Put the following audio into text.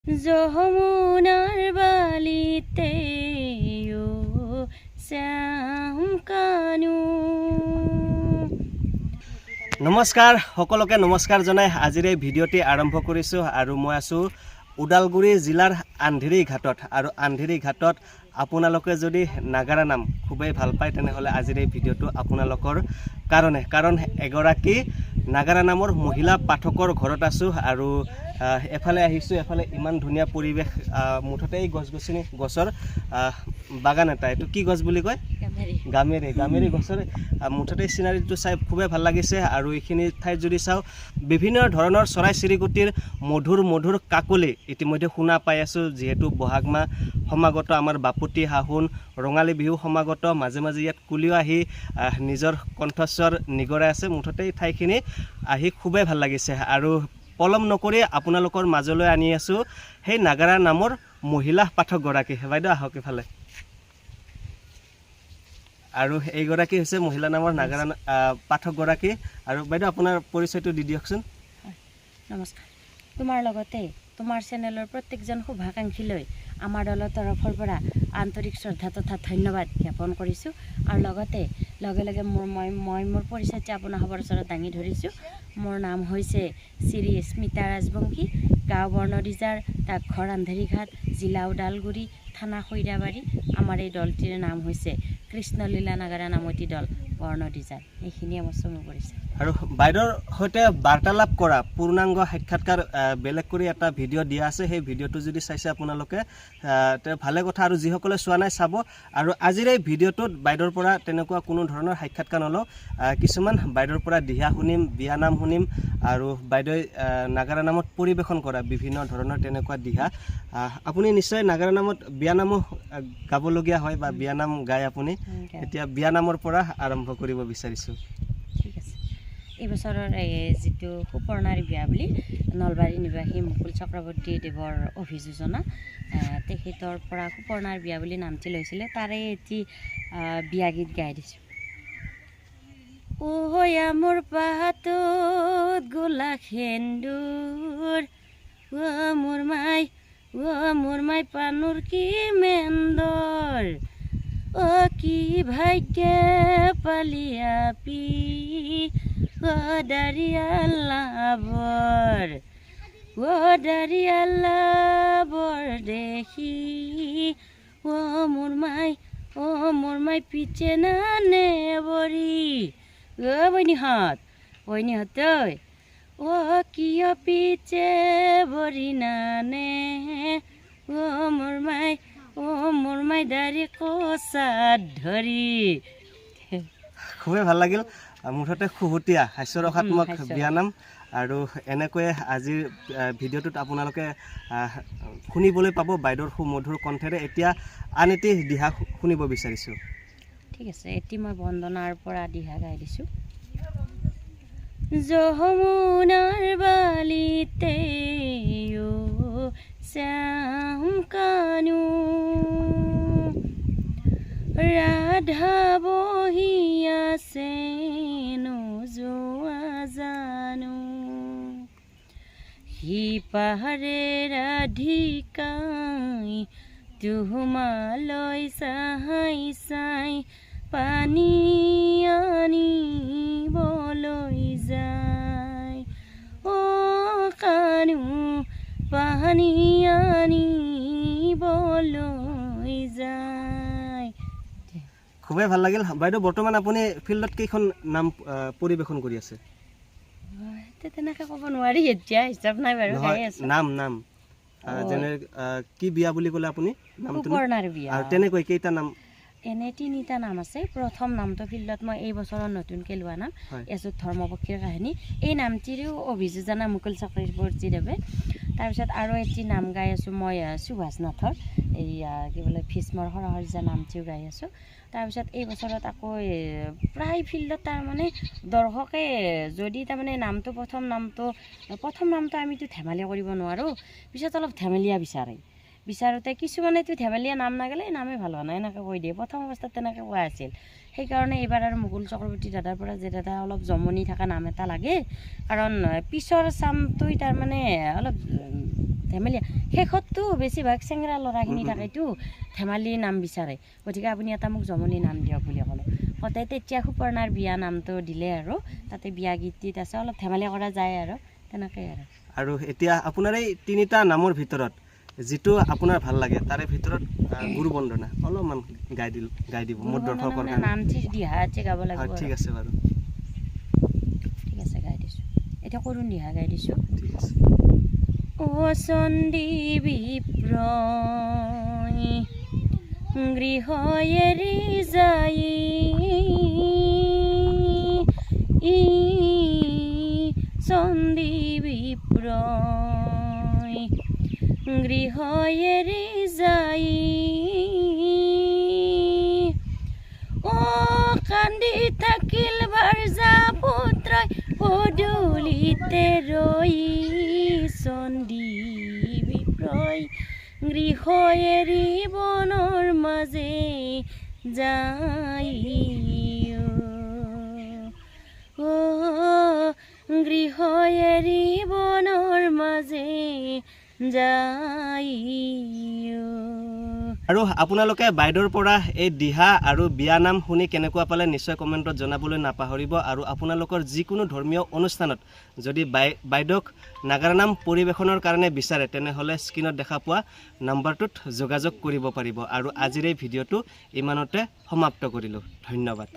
যমুনাৰ বালিতে ও শ্যাম কানু। নমস্কাৰ সকলোকে নমস্কাৰ জনাই আজিৰ এই ভিডিঅ'টি আৰম্ভ কৰিছোঁ আৰু মই আছোঁ ওদালগুৰি জিলাৰ আন্ধেৰী ঘাটত আৰু আন্ধেৰী ঘাটত আপোনালোকে যদি নাগাৰা নাম খুবেই ভাল পায় তেনেহ'লে আজিৰ এই ভিডিঅ'টো আপোনালোকৰ কাৰণে কাৰণ এগৰাকী নাগাৰা নামৰ মহিলা পাঠকৰ ঘৰত আছোঁ আৰু এফালে আহিছোঁ এফালে ইমান ধুনীয়া পৰিৱেশ মুঠতে এই গছ-গছনি গছৰ বাগান এটা এইটো কি গছ বুলি কয় গামেৰী গছৰ মুঠতে চিনাৰীটো চাই খুবেই ভাল লাগিছে আৰু এইখিনি ঠাইত যদি চাওঁ বিভিন্ন ধৰণৰ চৰাই চিৰিকটিৰ মধুৰ কাকলি ইতিমধ্যে শুনা পাই আছোঁ যিহেতু বহাগ মাহ সমাগত আমাৰ বাপুতি সাহোন ৰঙালী বিহু সমাগত মাজে মাজে ইয়াত কুলিও আহি নিজৰ কণ্ঠস্বৰ নিগৰাই আছে মুঠতে এই ঠাইখিনি আহি খুবেই ভাল লাগিছে আৰু পলম নকৰি আপোনালোকৰ মাজলৈ আনি আছোঁ সেই নাগাৰা নামৰ মহিলা পাঠকগৰাকী বাইদেউ আহক ইফালে আৰু এইগৰাকী হৈছে মহিলা নামৰ নাগাৰা পাঠকগৰাকী আৰু বাইদেউ আপোনাৰ পৰিচয়টো দি দিয়কচোন। নমস্কাৰ, তোমাৰ লগতে তোমাৰ চেনেলৰ প্ৰত্যেকজন শুভাকাংক্ষীলৈ আমাৰ দলৰ তৰফৰ পৰা আন্তৰিক শ্ৰদ্ধা তথা ধন্যবাদ জ্ঞাপন কৰিছোঁ আৰু লগতে লগে লগে মই মোৰ পৰিচয়টো আপোনাৰ সবৰ ওচৰত দাঙি ধৰিছোঁ। মোৰ নাম হৈছে শ্ৰী স্মিতা ৰাজবংশী, গাঁও বৰ্ণদিজাৰ, ডাকঘৰ আন্ধেৰীঘাট, জিলা ওদালগুৰি, থানা খৈৰাবাৰী। আমাৰ এই দলটিৰ নাম হৈছে কৃষ্ণলীলা নাগাৰা নামতি দল বৰ্ণদিজাৰ। এইখিনিয়ে মোৰ চমু পৰিচয়। আৰু বাইদেউৰ সৈতে বাৰ্তালাপ কৰা পূৰ্ণাংগ সাক্ষাৎকাৰ বেলেগ কৰি এটা ভিডিঅ' দিয়া আছে, সেই ভিডিঅ'টো যদি চাইছে আপোনালোকে ভালে কথা আৰু যিসকলে চোৱা নাই চাব। আৰু আজিৰ এই ভিডিঅ'টোত বাইদেউৰ পৰা তেনেকুৱা কোনো ধৰণৰ সাক্ষাৎকাৰ নলওঁ, কিছুমান বাইদেউৰ পৰা দিহা শুনিম, বিয়ানাম শুনিম আৰু বাইদেৱে নাগাৰা নামত পৰিৱেশন কৰা বিভিন্ন ধৰণৰ তেনেকুৱা দিহা। আপুনি নিশ্চয় নাগাৰা নামত বিয়ানামো গাবলগীয়া হয় বা বিয়ানাম গায় আপুনি, এতিয়া বিয়ানামৰ পৰা আৰম্ভ কৰিব বিচাৰিছোঁ। ঠিক আছে, এই বছৰৰ যিটো সুপৰ্ণাৰী বিয়া বুলি নলবাৰী নিবাসী মুকুল চক্ৰৱৰ্তী দেৱৰ অভিযোজনা, তেখেতৰ পৰা সুপৰ্ণাৰ বিয়া বুলি নামটি লৈছিলে, তাৰে এটি বিয়া গীত গাই দিছোঁ। ওয়া মোৰ পাহাতত গোলা সেন্দুৰ, মোৰ মাই পানুৰ কি মেন্দৰ, কি ভাগ্যে পালি আপি দাৰিয়ালা বৰ দেখি, মোৰ মাই পিছে নানে বৰি। বৈনীহঁত ঐ কিয় পিছে বৰি নানে, মোৰ মাই দাৰি কচাত ধৰি। খুবেই ভাল লাগিল, মুঠতে খুহুতীয়া হাস্যৰসাত্মক বিয়ানাম আৰু এনেকৈয়ে আজিৰ ভিডিঅ'টোত আপোনালোকে শুনিবলৈ পাব বাইদেউৰ সুমধুৰ কণ্ঠেৰে। এতিয়া আন এটি দিহা শুনিব বিচাৰিছোঁ। ঠিক আছে, এটি মই বন্দনাৰ পৰা দিহা গাই দিছোঁ। যমুনাৰ বালিতে ও শ্যাম কানু, ৰাধা বহি আছে নোযোৱা জানো, সিপাৰে ৰাধিকাই তোমালৈ চাই পানী আনিবলৈ যায়, কানু পানী আনিবলৈ যায়। খুবেই ভাল লাগিল বাইদেউ। বৰ্তমান আপুনি ফিল্ডত কেইখন নাম পৰিৱেশন কৰি আছে? তেনেকৈ ক'ব নোৱাৰি, এতিয়া হিচাপ নাই বাৰু। নাম যেনে কি বিয়া বুলি ক'লে আপুনি? সুপৰ্ণাৰ বিয়া। আৰু তেনেকৈ কেইটা নাম? এনে তিনিটা নাম আছে। প্ৰথম নামটো ফিল্ডত মই এই বছৰৰ নতুনকৈ লোৱা নাম এজোঁট ধৰ্মপক্ষীৰ কাহিনী, এই নামটিৰো অভিযোজনা মুকুল চক্ৰৱৰ্তী দেৱে। তাৰপিছত আৰু এটি নাম গাই আছোঁ মই সুভাষ নাথৰ, এই কি বোলে ভীষ্মৰ সৰহৰ্যা নামটিও গাই আছোঁ। তাৰপিছত এই বছৰত আকৌ প্ৰায় ফিল্ডত তাৰমানে দৰ্শকে যদি তাৰমানে প্ৰথম নামটো আমিতো ধেমালি কৰিব নোৱাৰোঁ, পিছত অলপ ধেমেলীয়া বিচাৰোঁতে কিছুমানেতো ধেমেলীয়া নাম নাগালে নামেই ভাল হোৱা নাই এনেকৈ কৈ দিয়ে। প্ৰথম অৱস্থাত তেনেকৈ কোৱা আছিল, সেইকাৰণে এইবাৰ আৰু মুকুল চক্ৰৱৰ্তী দাদাৰ পৰা যে দাদা অলপ জমনি থকা নাম এটা লাগে, কাৰণ পিছৰ চামটোই তাৰমানে অলপ ধেমালি শেষততো বেছিভাগ চেঙৰা ল'ৰাখিনি থাকেতো ধেমালি নাম বিচাৰে গতিকে আপুনি এটা মোক জমনি নাম দিয়ক বুলি ক'লে কওঁতে তেতিয়া সুপৰ্ণাৰ বিয়া নামটো দিলে আৰু তাতে বিয়া গীতিত আছে অলপ ধেমালি কৰা যায় আৰু তেনেকৈ আৰু এতিয়া আপোনাৰ এই 3টা নামৰ ভিতৰত যিটো আপোনাৰ ভাল লাগে তাৰে ভিতৰত গুৰু বন্দনা অলপমান গাই দিব মোৰ দৰ্শকৰ কাৰণে নাম দিহা গাব লাগিব ঠিক আছে বাৰু ঠিক আছে গাই দিছোঁ এতিয়া কৰুণ দিহা গাই দিছোঁ ঠিক আছে ও চণ্ডী বিপ্ৰই গৃহ এৰি যাই চণ্ডী বিপ্ৰই গৃহ এৰি যাই ও কান্দি থাকিল ভাৰ্যা পুত্ৰই পদূলিতে ৰৈ চণ্ডী বিপ্ৰই গৃহ এৰি বনৰ মাজে যাই ও গৃহ এৰি বনৰ মাজে যাই আৰু আপোনালোকে বাইদেউৰ পৰা এই দিহা আৰু বিয়া নাম শুনি কেনেকুৱা পালে নিশ্চয় কমেণ্টত জনাবলৈ নাপাহৰিব আৰু আপোনালোকৰ যিকোনো ধৰ্মীয় অনুষ্ঠানত যদি বাইদেউক নাগাৰা নাম পৰিৱেশনৰ কাৰণে বিচাৰে তেনেহ'লে স্ক্ৰীনত দেখা পোৱা নাম্বাৰটোত যোগাযোগ কৰিব পাৰিব আৰু আজিৰ এই ভিডিঅ'টো ইমানতে সমাপ্ত কৰিলোঁ ধন্যবাদ